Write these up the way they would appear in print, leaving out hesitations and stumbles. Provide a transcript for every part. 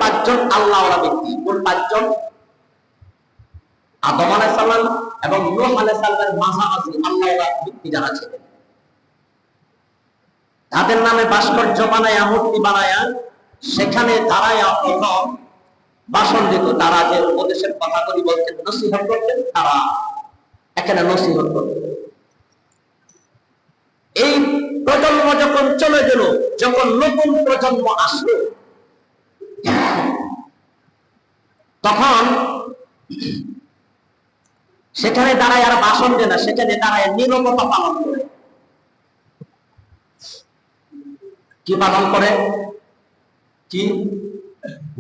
পাঁচজন আল্লাহওয়ালা ব্যক্তি। কোন পাঁচজন? আদম আলাইহিস সালাম এবং নূহ আলাইহিস সালামের মাঝামাঝি আল্লাহওয়ালা ব্যক্তি যারা ছিলেন, তাদের নামে ভাস্কর্য বানায়া, মূর্তি বানায়া সেখানে দাঁড়ায়া প্রথম ভাষণ দিত। তারা যে উপদেশের কথাগুলি বলতেন, নসিহত করতেন, তারা এখানে নসিহত করতেন। এই প্রজন্ম যখন চলে গেল, যখন নতুন প্রজন্ম আসলো, তখন সেখানে দাঁড়ায় আর ভাষণ দেয় না, সেখানে দাঁড়ায় নীরবতা পালন করে। কি পালন করে? কি?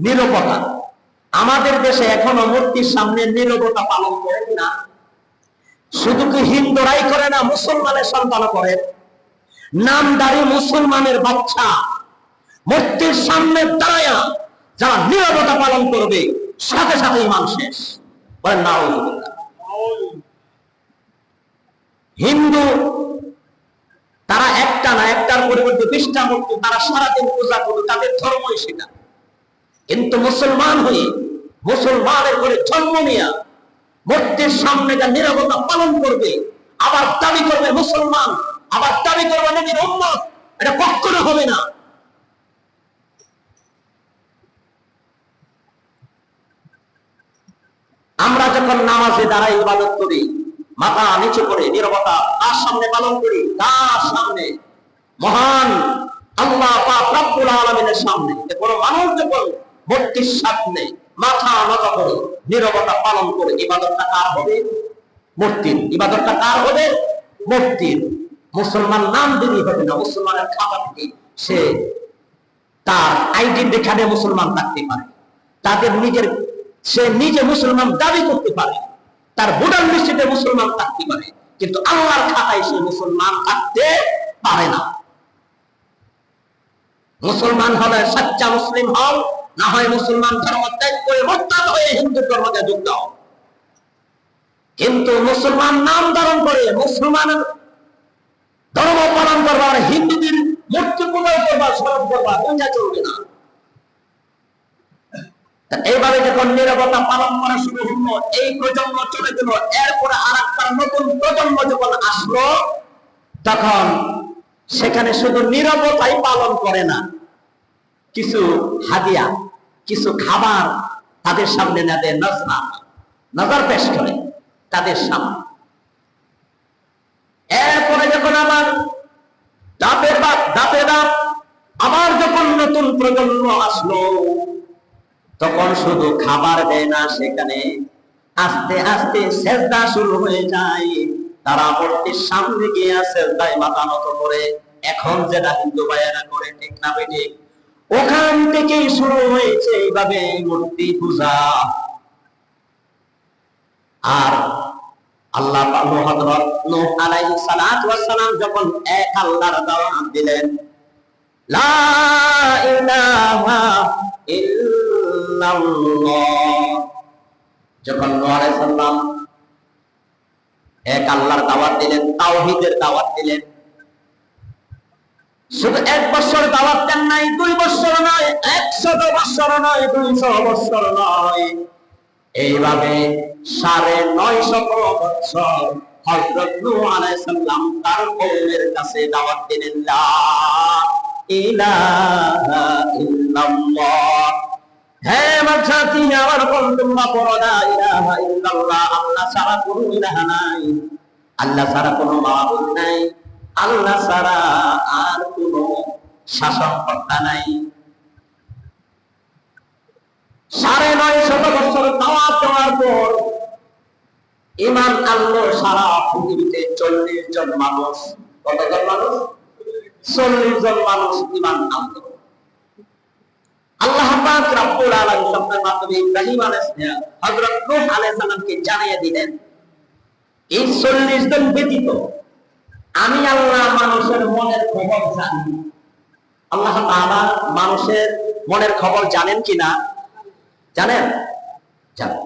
নীরবতা। আমাদের দেশে এখনো মূর্তির সামনে নীরবতা পালন করে কিনা? শুধু কি হিন্দুরাই করে না, মুসলমানের সন্তানও করে। নামদারি মুসলমানের বাচ্চা মূর্তির সামনে দাঁড়ায়া যারা নীরবতা পালন করবে, সাথে সাথে ইমান শেষ। বলেন নাউযুবিল্লাহ। হিন্দু তারা একটা না, একটার পরিবর্তে 20টা মূর্তি তারা সারাদিন পূজা করবে, তাদের ধর্মই সেটা। কিন্তু মুসলমান হয়ে, মুসলমানের করে জন্ম নিয়ে মূর্তির সামনে যা নীরবতা পালন করবে, আবার দাবি করবে মুসলমান, আবার দাবি করবে নবীর উম্মত, এটা কখনো হবে না। আমরা যখন নামাজে দাঁড়াই, ইবাদত করি, মাথা নিচু করে নীরবতা তার সামনে পালন করি, তার সামনে, মহান আল্লাহ পাক রব্বুল আলামিনের সামনে। কোন মানুষ যখন মূর্তির সামনে মাথা নত করে নীরবতা পালন করে, ইবাদতটা কার হবে? মূর্তির। ইবাদতটা কার হবে? মূর্তির। মুসলমান নাম দিনই হবে না, মুসলমানের খাতা থেকে সে তার আইডেন্টি কার্ডে মুসলমান থাকতে পারে, তাদের নিজের সে নিজে মুসলমান দাবি করতে পারে, তার ভোটার লিস্টে মুসলমান থাকতে পারে, কিন্তু আল্লাহর খাতায় সে মুসলমান থাকতে পারে না। মুসলমান হলে সচ্চা মুসলিম হও, না হয় মুসলমান ধর্ম ত্যাগ করে মুরতাদ হয়ে হিন্দু ধর্মে যোগ দাও। কিন্তু মুসলমান নাম ধারণ করে মুসলমান ধর্ম পালন করবা আর হিন্দুদের মূর্তি পূজা করবা, স্মরণ করবা, কোনটা চলবে না। এইভাবে যখন নীরবতা পালন করা শুরু হলো, এই প্রজন্ম চলে গেল, এরপরে আর একটা নতুন প্রজন্ম যখন আসলো, তখন সেখানে শুধু নীরবতাই পালন করে না, কিছু হাদিয়া, কিছু খাবার তাদের সামনে নজর পেশ করে তাদের সামনে। এরপরে যখন আবার ধাপে ধাপ আবার যখন নতুন প্রজন্ম আসলো, তখন শুধু খাবার দেয় না, সেখানে আস্তে আস্তে সেজদা শুরু হয়ে যায়। তারা মূর্তির সামনে গিয়ে সেজদায় মাথা নত করে। এখন যেটা হিন্দু ভাইয়েরা করে, ঠিক না বেঠিক? ওখান থেকেই শুরু হয়েছে এইভাবে মূর্তি পূজা। আর আল্লাহ হযরত নূহ আলাইহিস সালাতু ওয়াস সালাম যখন এক আল্লাহর দাওয়াত দিলেন, লা ইলাহা ইল্লাল্লাহ, যখন নূহ আলাইহিস সালাম এক আল্লাহর দাওয়াত দিলেন, তাওহীদের দাওয়াত দিলেন, শুধু 1 বছর দাওয়াত দেন নাই, 2 বছর নয়, 100 বছর নয়, 200 বছর নয়, এইভাবে 950 বছর হযরত নূহ আলাইহিস সালাম তার কওমের কাছে দাওয়াত দিলেন, লা ইলাহা ইল্লাল্লাহ। হে মাঝাতি আমার বন্ধুরা, পড়ো লা ইলাহা ইল্লাল্লাহ, আল্লাহ ছাড়া কোনো ইলাহ নাই, আল্লাহ ছাড়া কোনো মাবুদ নাই, আল্লাহ ছাড়া আর কোনো শাসনকর্তা নাই। 950 বছর দাওয়াত দেওয়ার পর ঈমান আনলো সারা পৃথিবীতে 40 জন মানুষ। কতজন মানুষ? 40 জন মানুষ ঈমান আনলো। আল্লাহ পাক রব্বুল আলামিন শব্দের মাধ্যমে ইব্রাহিম আলাইহিস সালাম হযরত নূহ আলাইহিস সালামকে জানিয়ে দিলেন, এই 40 জন ব্যতীত আমি আল্লাহ মানুষের মনের খবর জানি। আল্লাহ তাআলা মানুষের মনের খবর জানেন কিনা? জানেন? জানেন।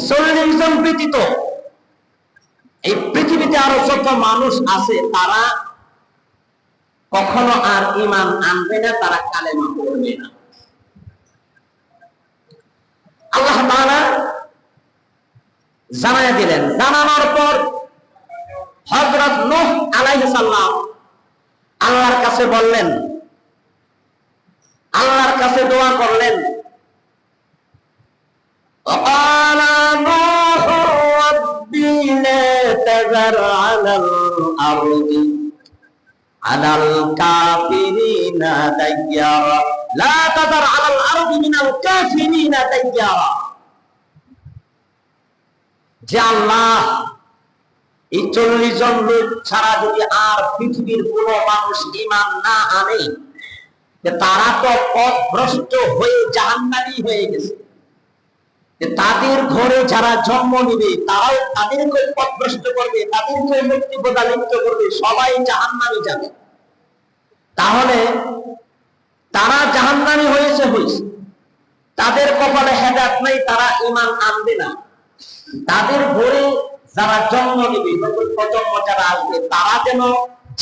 40 জন ব্যতীত এই পৃথিবীতে আরো যত মানুষ আছে, তারা কখনো আর ঈমান আনবে না, তারা কালেমা পড়বে না। আল্লাহ তাআলা জানায় দিলেন। জানানোর পর হযরত নূহ আলাইহিস সালাম আল্লাহর কাছে বললেন, আল্লাহর কাছে দোয়া করলেন। وقال نوح رب لا تذر على الأرض على الكافرين ديارا لا تذر على الأرض من الكافرين ديارا। যে আল্লাহ এই 40 জন লোক ছাড়া যদি আর পৃথিবীর কোন মানুষ ঈমান না আনে, তারা তো পথভ্রষ্ট হয়ে জাহান্নামী হয়ে গেছে। তাদের ঘরে যারা জন্ম নিবে তারাও তাদেরকে পথভ্রষ্ট করবে, তাদেরকে মুক্তি প্রদানিত করবে, সবাই জাহান্নামে যাবে। তাহলে তারা জাহান্নামী হয়েছে, তাদের কপালে হেদায়েত নাই, তারা ঈমান আনবে না। তাদের ঘরে যারা জন্ম নিবে, নতুন প্রজন্ম যারা আসবে, তারা যেন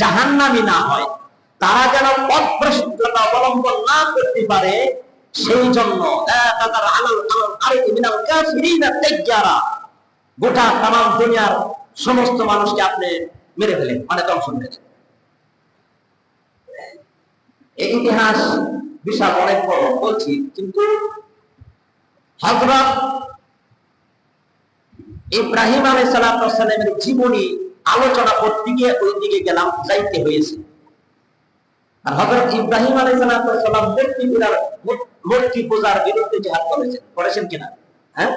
জাহান্নামী না হয়, তারা যেন পথভ্রষ্টতা অবলম্বন না করতে পারে, সেই জন্য গোটা তামাম দুনিয়ার সমস্ত মানুষকে আপনি মেরে ফেলেন, মানে ধ্বংস করে। এই ইতিহাস বিশাল অনেক বড় বলছি, কিন্তু হযরত ইব্রাহিম আলাইহিস সালামের জীবনী আলোচনা করতে গিয়ে ওই দিকে গেলাম, যাইতে হয়েছে। আর হযরত ইব্রাহিম আলাইহিস সালাম মূর্তি পূজার বিরুদ্ধে জিহাদ করেছেন কিনা? হ্যাঁ,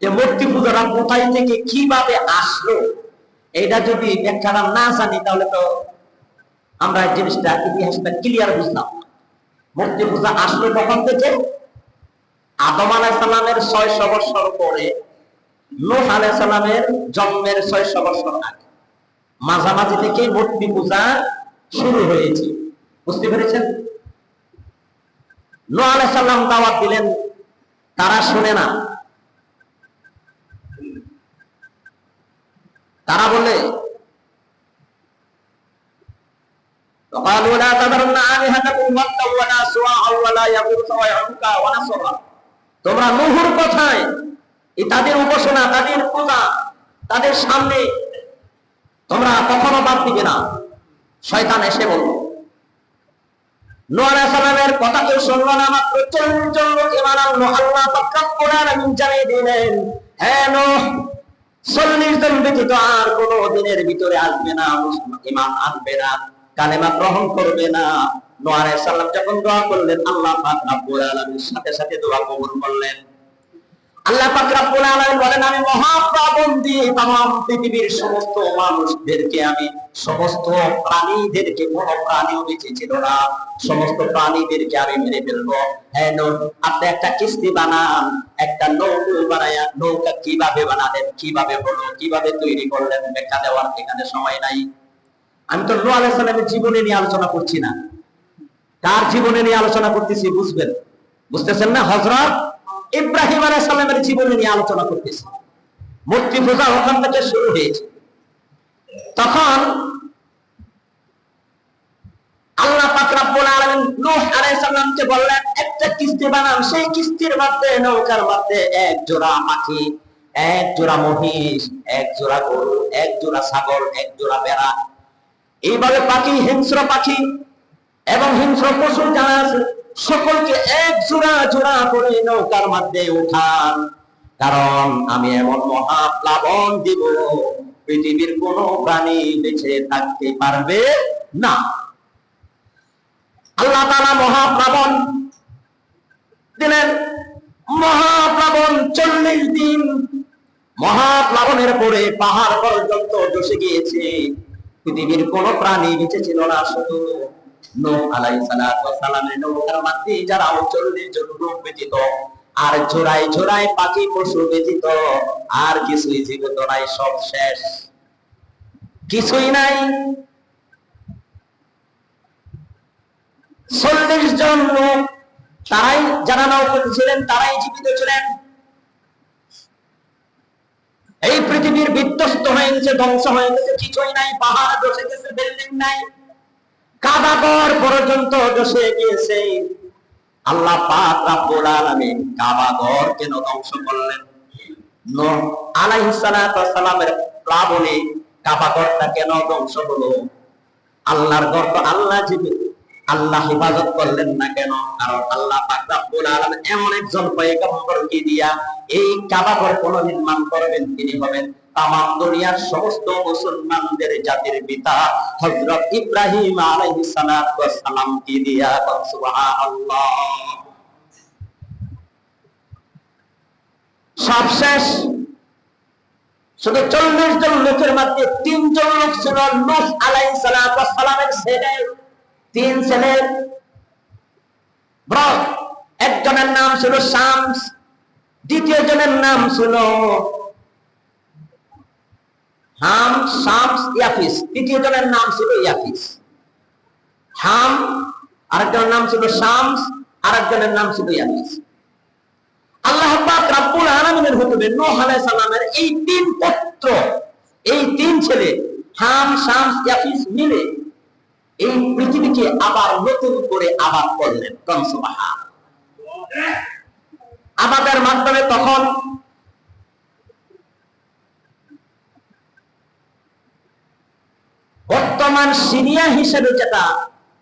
যে মূর্তি পূজাটা কোথায় থেকে কিভাবে আসলো, এটা যদি ব্যাখ্যাটা না জানি তাহলে তো আমরা জিনিসটা, ইতিহাসটা ক্লিয়ার বুঝলাম। মূর্তি পূজা আসলো কখন থেকে? আদম আলাইহিস সালামের 600 বছর পরে, নূহ আলাইহিস সালামের জন্মের 600 বছর আগে, মাঝামাঝি থেকে মূর্তি পূজা শুরু হয়েছে। বুঝতে পেরেছেন? নূহ আলাইহিস সালাম দাওয়াত দিলেন, তারা শুনে না। তারা বলে, তোমরা নূহুর কথায় তাদের উপাসনা, তাদের পূজা, তাদের সামনে তোমরা কখনো বাদ দিবে না। শয়তান এসে বলল, নূহ আলাইহিস সালামের কথা কেউ শুনলো না। মাত্র 40 জন লোক ঈমান আনলো। আল্লাহ পাক রব্বুল আলামিন জানিয়ে দিলেন, হ্যাঁ নূহ, 40 জন ব্যতীত আর কোন দিনের ভিতরে আসবে না, ঈমান আনবে না, কালেমা গ্রহণ করবে না। নূহ আলাইহিস সালাম যখন দোয়া করলেন, আল্লাহ পাক রব্বুল আলামিন সাথে সাথে দোয়া কবুল করলেন। আল্লাহ পাক রব্বুল আলামিন বলেন, আমি মহাপ্রবণ দিয়ে तमाम পৃথিবীর সমস্ত মানুষদেরকে, আমি সমস্ত প্রাণীদেরকে, কোন প্রাণীও বেঁচে ছিল না, সমস্ত প্রাণীদেরকে আমি মেরে ফেলবো। হ্যাঁ নূহ, আপনি একটা কিস্তি বানান, একটা নৌকা বানায়া, নৌকা কিভাবে বানালেন, কিভাবে হলো, কিভাবে তৈরি করলেন, ব্যাখ্যা দেওয়ার এখানে সময় নাই। আমি তো নূহ আলাইহিস সালামের জীবনে নিয়ে আলোচনা করছি না, তার জীবনে নিয়ে আলোচনা করতেছি। বুঝবেন, বুঝতেছেন না? হযরত ইব্রাহিম আলাইহিস সালামের জীবনে নিয়ে আলোচনা করতেছি। মূর্তি পূজা ওখান থেকে শুরু হয়েছে। তখন আল্লাহ পাক রব্বুল আলামিন নূহ আলাইহিস সালামকে বললেন, একটা কিস্তি বানান, সেই কিস্তির মধ্যে, নৌকার মধ্যে এক জোড়া পাখি, এক জোড়া মহিষ, এক জোড়া গরু, এক জোড়া ছাগল, এক জোড়া ভেড়া, এইভাবে পাখি, হিংস্র পাখি এবং হিংস্র পশু যারা আছে সকলকে এক জোড়া জোড়া করে নৌকার মধ্যে উঠান, কারণ আমি এমন মহাপ্লাবন দিব, পৃথিবীর কোন প্রাণী বেঁচে থাকতে পারবে না। আল্লাহ তাআলা মহাপ্লাবন দিলেন। মহাপ্লাবন 40 দিন, মহাপ্লাবনের পরে পাহাড় পর্যন্ত ধসে গিয়েছে, পৃথিবীর কোন প্রাণী বেঁচে ছিল না, শুধু নূহ আলাইহিস সালামের নৌকার মধ্যে যারা 40 জন লোক ব্যতীত, আর ঝোড়ায় ঝোড়ায় পাখি পশু ব্যতীত আর কিছুই জীবিত নাই, সব শেষ, কিছুই নাই। 40 জন লোক, তারাই যারা নৌকাতে ছিলেন, তারাই জীবিত ছিলেন। এই পৃথিবীর বিধ্বস্ত হয়ে গেছে, ধ্বংস হয়ে গেছে, কিছুই নাই, পাহাড় ধসে গেছে, বিল্ডিং নাই, কাবাগর পর্যন্ত বসে গিয়েছে। আল্লাহ পাক রব্বুল আলামিন কাবাগর কেন ধ্বংস করলেন? নূহ আলাইহিস সালাতু ওয়াস সালামের প্লাবনে কাবাগরটা কেন ধ্বংস হলো? আল্লাহর ঘর তো আল্লাহ জীবিত, আল্লাহ হেফাজত করলেন না কেন? কারণ আল্লাহ পাক রব্বুল আলামিন এমন একজন পয়গম্বরকে দিয়া এই কাবাগর পুনর্নির্মাণ করবেন, তিনি হবেন তামাম দুনিয়ার সমস্ত মুসলমানদের জাতির পিতা হযরত ইব্রাহিম আলাইহিস সালাতু ওয়াস সালাম কি দিয়া। সুবহানাল্লাহ। সবশেষ শুধু 40 জন লোকের মধ্যে 3 জন লোক ছিল নূহ আলাইহিস সালাতু ওয়াস সালামের ছেলে। 3 ছেলের বড় একজনের নাম ছিল শামস, দ্বিতীয় জনের নাম ছিল হাম, শামস, ইয়াফিস, তৃতীয় জনের নাম ছিল ইয়াফিস। হাম, আরেকজনের নাম ছিল শামস, আরেকজনের নাম ছিল ইয়াফিস। আল্লাহ পাক রব্বুল আলামিনের হুকুমে নূহ আলাইহিস সালামের এই 3 পুত্র, এই 3 ছেলে হাম, শামস, ইয়াফিস মিলে এই পৃথিবীকে আবার নতুন করে আবাদ করলেন। সুবহানাল্লাহ। আবাদের মাধ্যমে তখন বর্তমান সিরিয়া হিসেবে যেটা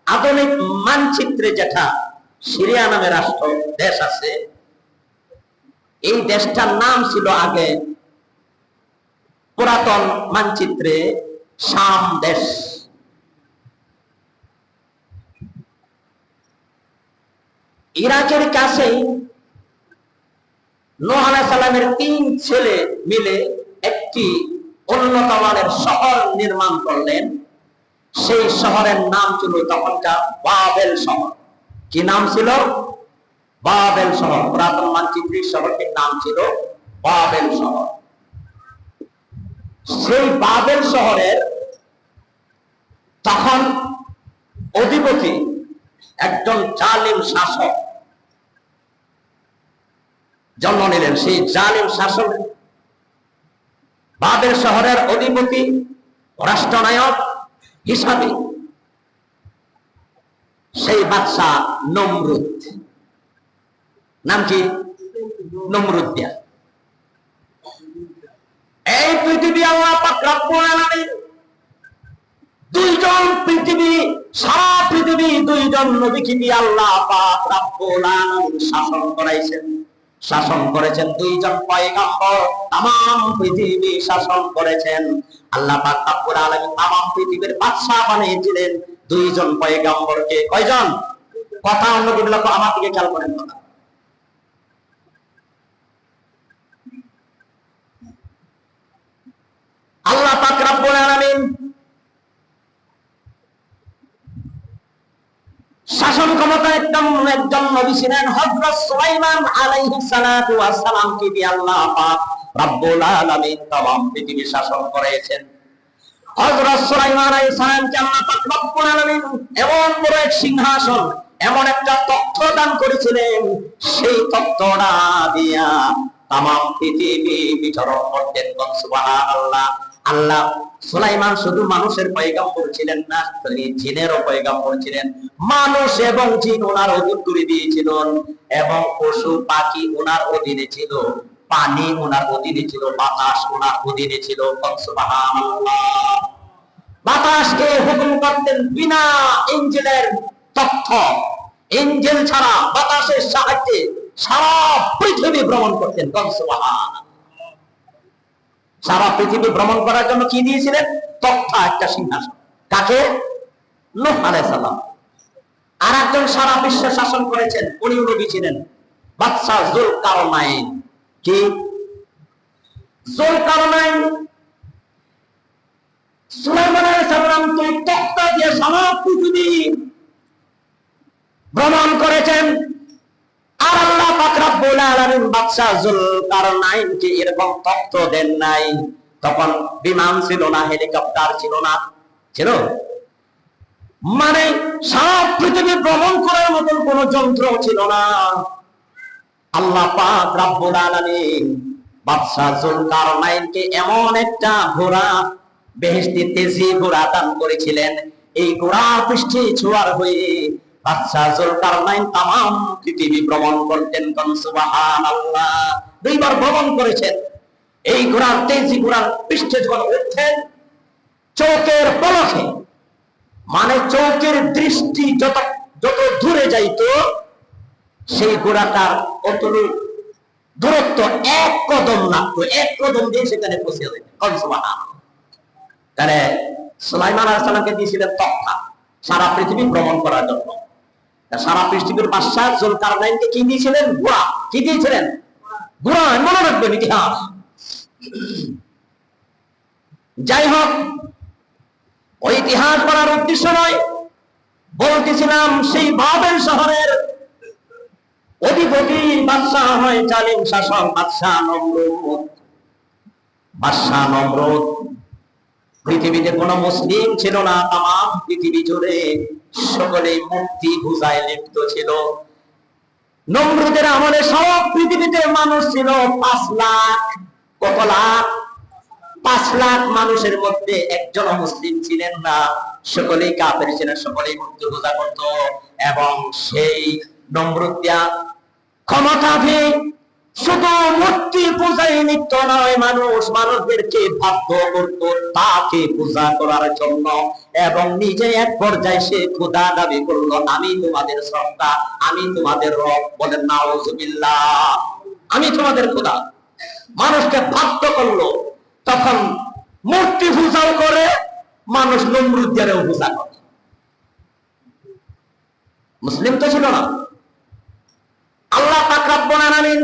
আধুনিক মানচিত্রে যেটা সিরিয়া নামে রাষ্ট্র দেশ আছে, এই দেশটার নাম ছিল আগে পুরাতন মানচিত্রে শাম দেশ। ইরাকের কাছেই নূহ আলাইহিস সালামের 3 ছেলে মিলে একটি উন্নত মানের শহর নির্মাণ করলেন। সেই শহরের নাম ছিল তখনকার বাবেল শহর। কি নাম ছিল? বাবেল শহর। পুরাতন মানচিত্রের শহরটির নাম ছিল বাবেল শহর। সেই বাবেল শহরের তখন অধিপতি একজন জালিম শাসক জন্ম নিলেন। সেই জালিম শাসক বাবেল শহরের অধিপতি রাষ্ট্রনায়ক হিসাবে সেই বাদশা নমরুদ। নাম কি? নমরুদ। এই পৃথিবী আল্লাহ পাক রব্বুল আলামিন 2 জন পৃথিবী, সারা পৃথিবী 2 জন নবীকে দিয়ে আল্লাহ পাক রব্বুল আলামিন শাসন করাইছেন। শাসন করেছেন 2 জন পয়গম্বর, तमाम পৃথিবী শাসন করেছেন। আল্লাহ পাক রব্বুল আলামিন तमाम পৃথিবীর বাদশা বানিয়েছিলেন 2 জন পয়গম্বরকে। কয়জন? কথা অন্য কি বলতো, আমার দিকে খেয়াল করেন কথা। আল্লাহ পাক রব্বুল আলামিন শাসন ক্ষমতা একজন নবী ছিলেন হযরত সুলাইমান আলাইহিস সালাতু ওয়াস সালাম কে দিয়ে আল্লাহ পাক রব্বুল আলামিন तमाम পৃথিবী শাসন করেছেন। হযরত সুলাইমান আলাইহিস সালাম কে আল্লাহ পাক রব্বুল আলামিন এমন বড় এক সিংহাসন, এমন একটা তখ্ত দান করেছিলেন, সেই তখ্তটা দিয়া तमाम পৃথিবী বিচরণ করতেন। সুবহানাল্লাহ। আল্লাহ সুলাইমান শুধু মানুষের পয়গম্বর ছিলেন না, তিনি জিনেরও পয়গম্বর ছিলেন। মানুষ এবং জিন ওনার অধীন করে দিয়েছিলেন, এবং পশু পাখি ওনার অধীনে ছিল, পানি ওনার অধীনে ছিল, বাতাস ওনার অধীনে ছিল। সুবহানাল্লাহ। বাতাসকে হুকুম করতেন বিনা ইঞ্জিনের তথ্য, ইঞ্জিন ছাড়া বাতাসের সাহায্যে সারা পৃথিবী ভ্রমণ করতেন। সুবহানাল্লাহ। সারা পৃথিবী ভ্রমণ করার জন্য কি দিয়েছিলেন? তক্তা, একটা সিংহাসন। কাকে? নূহ আলাইহিস সালাম। আর একজন সারা বিশ্বে শাসন করেছেন, উনি নবী ছিলেন বাদশা যুলকারনাইন। কি? যুলকারনাইন। সুলাইমান আলাইহিস সালাম তো তক্তা দিয়ে সারা পৃথিবী ভ্রমণ করেছেন। আর আল্লাহ পাক রব্বুল আলামিন বাদশা যুলকারনাইনকে এরকম তথ্য দেন নাই। তখন বিমান ছিল না, হেলিকপ্টার ছিল না, ছিল মানে সারা পৃথিবী ভ্রমণ করার মতন কোন যন্ত্র ছিল না। আল্লাহ পাক রব্বুল আলামিন বাদশা যুলকারনাইনকে এমন একটা ঘোড়া, বেহেশতি তেজি ঘোড়া দান করেছিলেন। এই গোড়া পৃষ্ঠে ছোঁয়ার হয়ে বাদশাহ জুলকারনাইন তামাম পৃথিবী ভ্রমণ করতেন। সুবহানাল্লাহ, দুইবার ভ্রমণ করেছেন। এই ঘোড়ার তেজি ঘোড়ার পৃষ্ঠে যখন উঠতেন, চোখের পলকে, মানে চোখের দৃষ্টি যত যত দূরে যাইত, সেই ঘোড়াটার অতটুকু দূরত্ব এক কদম লাগতো, এক কদম দিয়ে সেখানে পৌঁছে যেত। তাহলে সুলাইমান আলাইহিস সালামকে দিয়েছিলেন তখ্তা সারা পৃথিবী ভ্রমণ করার জন্য। সারা পৃথিবীর বাদশাহ জুলকারনাইনকে কি দিয়েছিলেন? ঘোড়া। কি দিয়েছিলেন? ঘোড়া। মনে রাখবেন ইতিহাস। যাই হোক, ওই ইতিহাস বলার উদ্দেশ্য নয়, বলতেছিলাম সেই বাবেল শহরের অধিপতি বাদশাহ হয় জালিম শাসক বাদশাহ নমরুদ। বাদশাহ নমরুদ, পৃথিবীতে কোনো মুসলিম ছিল না, তামাম পৃথিবী জুড়ে সকলেই মুক্তি পূজায় লিপ্ত ছিল। নমরুদের আমলে সব পৃথিবীতে মানুষ ছিল 5 লাখ। কত লাখ? 5 লাখ মানুষের মধ্যে একজন মুসলিম ছিলেন না, সকলেই কাফের ছিলেন, সকলেই মূর্তি পূজা করত। এবং সেই নমরুদিয়া ক্ষমতাধী শুধু মূর্তি পূজায় লিপ্ত নয়, মানুষদেরকে বাধ্য করত তাকে পূজা করার জন্য। এবং নিজে এক পর্যায়ে সে খোদা দাবি করলো, আমি তোমাদের স্রষ্টা, আমি তোমাদের রব। বলেন নাউজুবিল্লাহ, আমি তোমাদের খোদা। মানুষকে বাধ্য করলো। তখন মূর্তি পূজাও করে মানুষ, নমরুদিয়ারেও পূজা করে। মুসলিম তো ছিল না। আল্লাহ পাক রব্বুল আলামিন,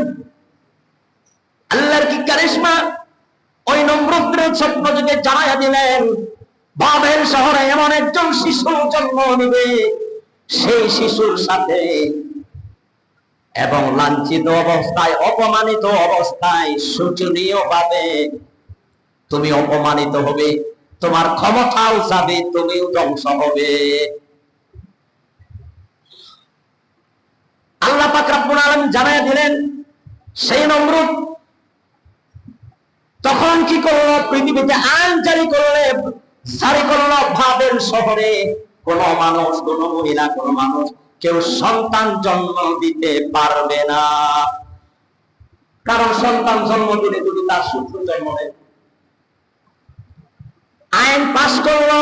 আল্লাহর কি কারিশমা, ওই নমরুদের স্বপ্ন যুগে জানাইয়া দিলেন বাবেল শহরে এমন একজন শিশু জন্ম নেবে, সেই শিশুর সাথে এবং লাঞ্ছিত অবস্থায়, অপমানিত অবস্থায়, শোচনীয় ভাবে তুমি অপমানিত হবে, তোমার ক্ষমতাও যাবে, তুমিও ধ্বংস হবে। আল্লাহ পাক রব্বুল আলামিন জানাইয়া দিলেন। সেই নমরুদ তখন কি করলো? পৃথিবীতে আইন জারি করলো বাবেল শহরে কোন মানুষ, কোন মহিলা, কোন মানুষ কেউ সন্তান জন্ম দিতে পারবে না। কারণ সন্তান জন্ম দিলে যদি তার শত্রু জন্ম নেয়। আইন পাশ করলো।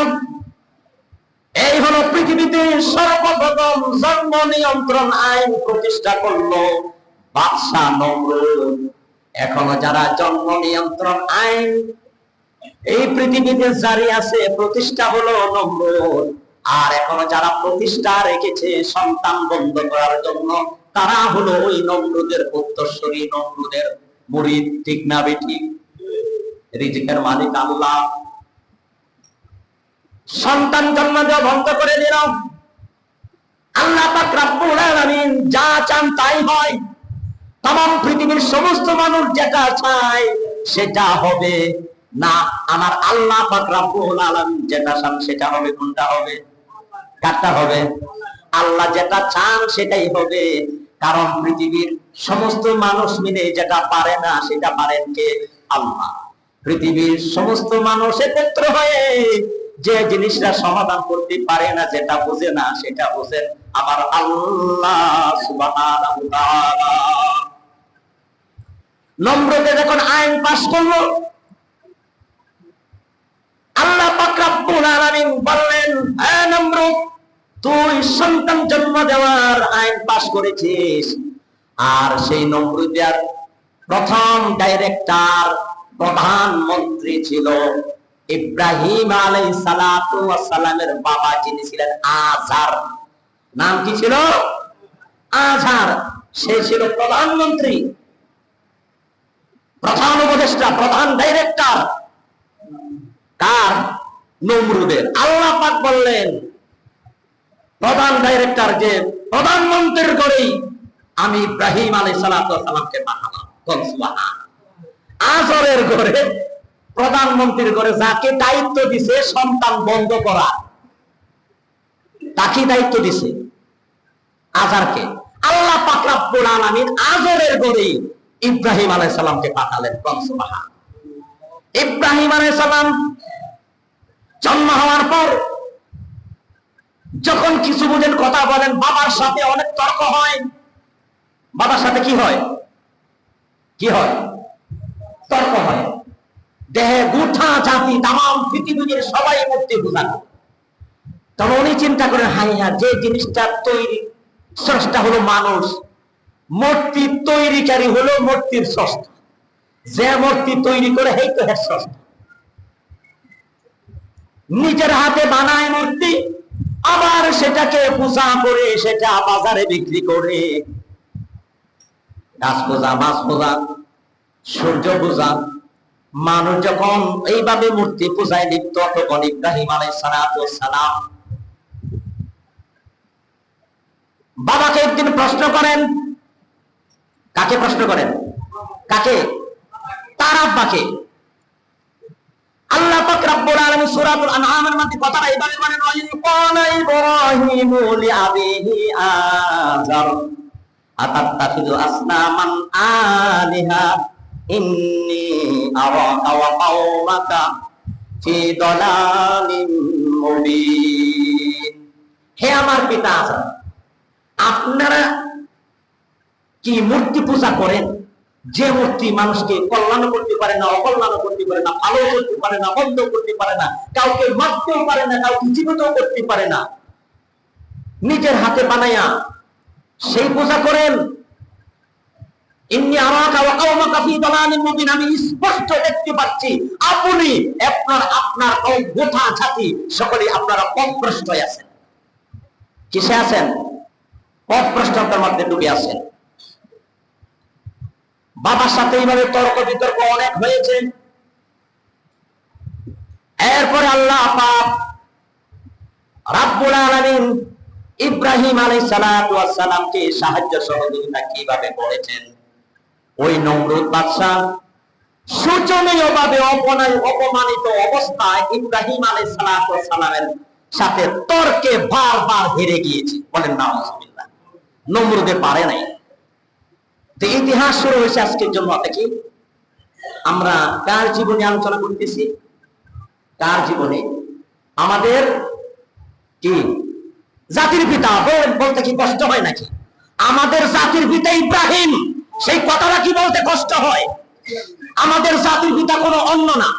এই হলো পৃথিবীতে সর্বপ্রথম জন্ম নিয়ন্ত্রণ আইন প্রতিষ্ঠা করলো বাদশাহ নমরুদ। এখনো যারা জন্ম নিয়ন্ত্রণ আইন এই পৃথিবীতে জারি আছে, প্রতিষ্ঠা হলো নমরুদ। আর এখনো যারা প্রতিষ্ঠা রেখেছে সন্তান বন্ধ করার জন্য, তারা হলো ওই নমরুদের উত্তরসূরি, নমরুদের মুরিদ। ঠিক না বেঠিক? রিজিকের মালিক আল্লাহ। সন্তান জন্ম দেওয়া বন্ধ করে দিল। আল্লাহ পাক রব্বুল আলামিন যা চান তাই হয়। তামাম পৃথিবীর সমস্ত মানুষ যেটা চায় সেটা হবে না। আমার আল্লাহ পাক রব্বুল আলামিন যেটা চান সেটা হবে। কোনটা হবে? কারটা হবে? আল্লাহ যেটা চান সেটাই হবে। কারণ পৃথিবীর সমস্ত মানুষ মিলে যেটা পারে না সেটা পারেন কে? আল্লাহ। পৃথিবীর সমস্ত মানুষ একত্র হয়ে যে জিনিসটা সমাধান করতে পারে না, যেটা বুঝে না, সেটা বুঝেন আমার আল্লাহ সুবহানাহু ওয়া তাআলা। নমরুদে যখন আইন পাশ করলো, আল্লাহ পাক রব্বুল আলামিন বললেন, হে নমরুদ, তুই সন্তান জন্ম দেওয়ার আইন পাশ করেছিস। আর সেই নমরুদের প্রথম ডাইরেক্টর, প্রধানমন্ত্রী ছিল ইব্রাহিম আলাইহিস সালাতু ওয়াস সালামের বাবা, যিনি ছিলেন আযার। নাম কি ছিল? আযার। সে ছিল প্রধানমন্ত্রী, প্রধান উপদেষ্টা, প্রধান ডাইরেক্টর। কার? নমরুদের। আল্লাহ পাক বললেন, প্রধান ডাইরেক্টর যে প্রধানমন্ত্রীর করেই আমি ইব্রাহিম আলাইহিস সালাতু ওয়াস সালামকে পাঠালাম। সুবহানাল্লাহ। আযারের ঘরে, প্রধানমন্ত্রীর ঘরে যাকে দায়িত্ব দিছে সন্তান বন্ধ করা, তাকে দায়িত্ব দিছে আযারকে। আল্লাহ পাক রব্বুল আলামিন আযারের ঘরে ইব্রাহিম আলাইহিস সালামকে পাঠালেন। সুবহানাল্লাহ। ইব্রাহিম আলাইহিস সালাম জন্ম হওয়ার পর যখন কিছু বুঝেন কথা বলেন, বাবার সাথে অনেক তর্ক হয়। বাবার সাথে কি হয়? কি হয়? তর্ক হয়। দেহে গোটা জাতি তাম পৃথিবীর সবাই মূর্তি পূজা করে। তখন উনি চিন্তা করেন, হাই হা, যে জিনিসটা তৈরি স্রষ্টা হলো মানুষ, মূর্তি তৈরিকারী হলো মূর্তির স্রষ্টা। যে মূর্তি তৈরি করে সেই তো হের স্রষ্টা। নিজের হাতে বানায় মূর্তি, আবার সেটাকে পূজা করে সেটা বাজারে বিক্রি করে। গাছ পূজা, মাছ পূজা, সূর্য পূজা। মানুষ যখন এইভাবে মূর্তি পূজায় লিপ্ত, তখন ইব্রাহিম আলাইহিস সালাম বাবাকে একদিন প্রশ্ন করেন। কাকে প্রশ্ন করেন? কাকে? তার আব্বাকে। আল্লাহ পাক রব্বুল আলামিন সূরাতুল আনআমের মধ্যে কথাটা এইভাবে বলেন, ওয়াইকানা ইব্রাহিমু লিআবিহি আযার আতাত্তাখিযু আসনামান আলিহা ইন্নী আরাকা ওয়া কাওমাকা ফি দালালিম মুবিন। হে আমার পিতা আযার, আপনারা কি মূর্তি পূজা করেন? যে মূর্তি মানুষকে কল্যাণ করতে পারে না, অকল্যাণ করতে পারে না, ভালো করতে পারে না, মন্দ করতে পারে না, কাউকে মারতেও পারে না, কাউকে জীবিতও করতে পারে না, নিজের হাতে বানায়া সেই পূজা করেন। ইন্নী আরাকা ওয়া কাওমাকা ফি দালালিম মুবিন, আমি স্পষ্ট দেখতে পাচ্ছি আপনি আপনার গোটা জাতি সকলেই আপনারা পথভ্রষ্ট আছেন। কিসে আছেন? পথভ্রষ্টতার মধ্যে ডুবে আছেন। বাবার সাথে এইভাবে তর্ক বিতর্ক অনেক হয়েছে। এরপরে আল্লাহ পাক রব্বুল আলামিন ইব্রাহিম আলাইহিস সালাতু ওয়াস সালামকে সাহায্য সহযোগিতা কিভাবে করেছেন। ওই নমরুদ বাদশা শোচনীয়ভাবে অপমানিত অবস্থায় ইব্রাহিম আলাইহিস সালাতু ওয়াস সালামের সাথে তর্কে বারবার হেরে গিয়েছে। বলেন নাউজুবিল্লাহ। নমরুদে পারে নাই। তো ইতিহাস শুরু হয়েছে আজকের জন্য। দেখি আমরা কার জীবনে আলোচনা করতেছি? কার জীবনে? আমাদের কি জাতির পিতা বলতে কি কষ্ট হয় নাকি? আমাদের জাতির পিতা ইব্রাহিম, সেই কথাটা কি বলতে কষ্ট হয়? আমাদের জাতির পিতা কোনো অন্য না,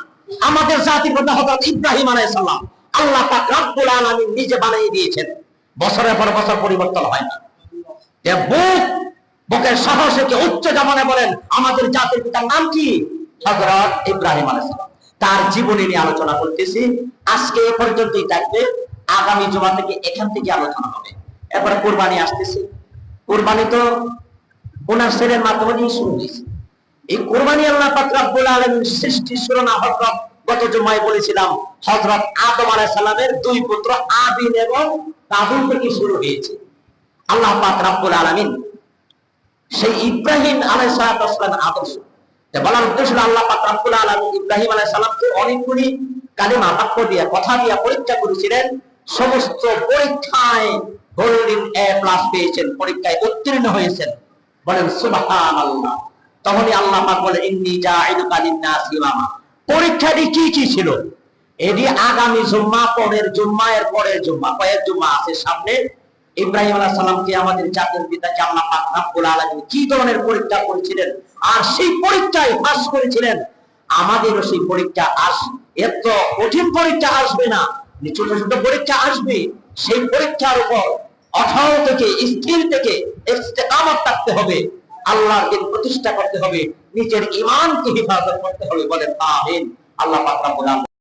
আমাদের জাতির পিতা হযরত ইব্রাহিম আলাইহিস সালাম। আল্লাহ পাক রব্বুল আলামিন নিজে বানিয়ে দিয়েছেন। বছরের পর বছর পরিবর্তন হয় না। বুকের সাহসে কি উচ্চ জমানে বলেন আমাদের জাতির পিতার নাম কি? হযরত ইব্রাহিম আলাইহিস সালাম। তার জীবনী নিয়ে আলোচনা করতেছি। আজকে এ পর্যন্তই থাকবে। আগামী জুমা থেকে এখান থেকে আলোচনা হবে। এরপরে কুরবানি আসতেছে। কুরবানি তো ওনার ছেলের মাধ্যমে শুরু হয়েছে। এই কুরবানি আল্লাহ পাক রব্বুল আলামিন সৃষ্টির শুরুনা হযরত গত জুমায় বলেছিলাম হযরত আদম আলাইহিস সালামের দুই পুত্র আবিল এবং কাবিল থেকে শুরু হয়েছে। আল্লাহ পাক রব্বুল আলামিন সেই ইব্রাহিম আলাইহিস সালামের আদর্শ বলার উদ্দেশ্য আল্লাহ পাক রব্বুল আলামিন ইব্রাহিম আলাইহিস সালামকে অনেকগুলি কালিমা বাক্য দিয়ে কথা দিয়ে পরীক্ষা করেছিলেন। সমস্ত পরীক্ষায় গোল্ডেন A+ পেয়েছেন, পরীক্ষায় উত্তীর্ণ হয়েছেন। বলেন সুবহানাল্লাহ। তখনই আল্লাহ পাক বলে ইন্নী জাইলুকা লিন-নাসি ইমামা। পরীক্ষাটি কি কি ছিল এটি আগামী জুম্মা, পরের জুম্মা, এর পরের জুম্মা, কয়েক জুম্মা আছে সামনে। ইব্রাহিম আলাইহিস সালামকে আমাদের জাতির পিতাকে আল্লাহ পাক রব্বুল আলামিন কি ধরনের পরীক্ষা করেছিলেন আর সেই পরীক্ষায় পাস করেছিলেন। আমাদেরও সেই পরীক্ষা এত কঠিন পরীক্ষা আসবে না, ছোট ছোট পরীক্ষা আসবে। সেই পরীক্ষার উপর অটল থেকে স্থির থেকে ইস্তেকামত থাকতে হবে, আল্লাহর দিন প্রতিষ্ঠা করতে হবে, নিজের ঈমানকে হেফাজত করতে হবে। বলেন আমিন। আল্লাহ পাক রব্বুল আলামিন